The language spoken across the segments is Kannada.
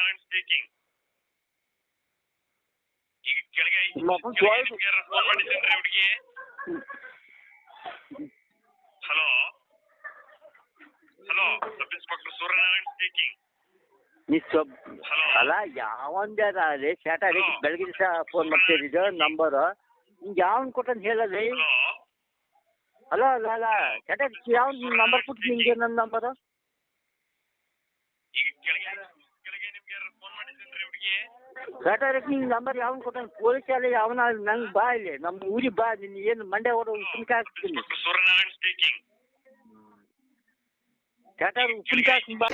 ಸೂರ್ಯನಾರಾಯಣ್ ಸ್ಪೀಕಿಂಗ್. ಈಗ ಕೆಳಗೆ ಫೋನ್ ಮಾಡಿದ್ದೇನ್ರಿ ಹುಡುಗಿ. Hello hello, sub inspector Suryanarayan speaking. ಅಲ್ಲ ಯಾವಂದ್ಯಾರ ರೀ ಶಾಟ ರೀ ಬೆಳಗ್ಗೆ ದಿವಸ ಫೋನ್ ಮಾಡ್ತಿದ್ದು ನಂಬರು ನಿಮ್ಗೆ ಯಾವನ್ ಕೊಟ್ಟಂತ ಹೇಳದ್ರಿ. ಅಲ್ಲ ಅಲ್ಲ ಅಲ್ಲ ಶಾಟ ಯಾವ ನಂಬರ್ ಕೊಟ್ಟು ನಿಮ್ಗೆ ನನ್ನ ನಂಬರು. ಈಗ ಕೆಳಗೆ ನಿಮ್ಗೆ ಫೋನ್ ಮಾಡಿದ್ದೇನ್ರಿ ಹುಡುಗಿ. ಶಾಟ ರೀ ನಿಮ್ಗೆ ನಂಬರ್ ಯಾವನ್ ಕೊಟ್ಟ ಪೊಲೀಸ್ ಅಲ್ಲಿ ಅವನ ನಂಗೆ ಬಾ ಇಲ್ಲಿ ನಮ್ಮ ಊರಿಗೆ ಬಾ. ನಿನ್ ಏನು ಮಂಡ್ಯ ಓಡೋ ಉಪ್ಪಿನಕಾಯಿ ಹಾಕ್ತೀನಿ. ಸೂರ್ಯನಾರಾಯಣ್ ಸ್ಪೀಕಿಂಗ್. ಶಾಟ ಉಪ್ಪಿನಕಾಯಿ ಬಾ.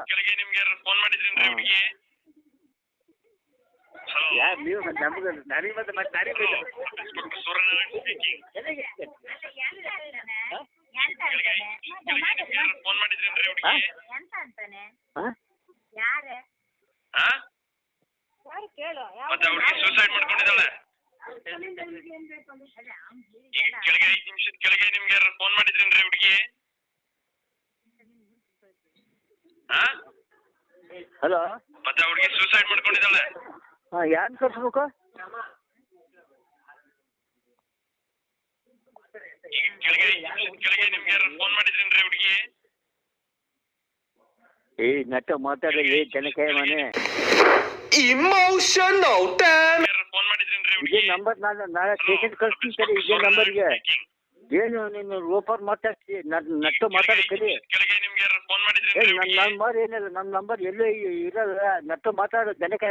ಕೆಳಗೆ ನಿಮ್ಗೆ ಫೋನ್ ಮಾಡಿದ್ರೇನ್ರಿ ಹುಡುಗಿ. ಹಲೋ ಯಾರು ನೀವು ನಮ್ಗೆ ನನಗೆ ಮತ್ತೆ ನನಗೆ ಇನ್ಸ್ಪೆಕ್ಟರ್ ಸೂರ್ಯನಾರಾಯಣ್ ಸ್ಪೀಕಿಂಗ್. ಫೋನ್ ಮಾಡಿದ್ರೇನ್ರಿ ಹುಡುಗಿ. ಮತ್ತೆ ಹುಡುಗಿ ಸೂಸೈಡ್ ಮಾಡ್ಕೊಂಡಿದ್ದಾಳೆ. ಈಗ ಕೆಳಗೆ 5 ನಿಮಿಷದ ಕೆಳಗೆ ನಿಮ್ಗೆ ಫೋನ್ ಮಾಡಿದ್ರೇನ್ರಿ ಹುಡುಗಿ. ಹಲೋ ಮತ್ತೆ ಹುಡುಗಿ ಸೂಸೈಡ್ ಮಾಡ್ಕೊಂಡಿದ್ದಾಳೆ. ಹಾಂ ಯಾರು ಕಳ್ಸ್ಬೇಕು. ಈಗ ಕೆಳಗೆ 5 ನಿಮಿಷದ ಕೆಳಗೆ ನಿಮ್ಗೆ ಫೋನ್ ಮಾಡಿದ್ರೇನ್ರಿ ಹುಡುಗಿ. ಏ ನಟ ಮಾತಾಡಲಿ ಜನಕ್ಕೆ ಮನೆ ಇಮೋಷನಲ್ ಡ್ಯಾಮ್. ಫೋನ್ ಮಾಡಿದ್ರೇನ್ರಿ ಇದೇ ಹುಡುಗಿ. ನಂಬರ್ ನಾನು ಸ್ಟೇಷನ್ ಕಳಿಸ್ತೀನಿ ಸರಿ. ಇದೇ ನಂಬರ್ಗೆ ಏನು ನೀನು ರೋಪರ್ ಮಾತಾಡ್ತಿ ನಟ್ಟು ಮಾತಾಡಿ ಕಲಿ. ಕೆಳಗೆ ನಿಮ್ಗೆ ಫೋನ್ ಮಾಡಿದ್ರೇನ್ರಿ ನನ್ನ ನಂಬರ್ ಏನಿಲ್ಲ. ನನ್ನ ನಂಬರ್ ಎಲ್ಲೂ ಇರಲ್ಲ. ನಟ್ಟು ಮಾತಾಡು ಜನಕ್ಕೆ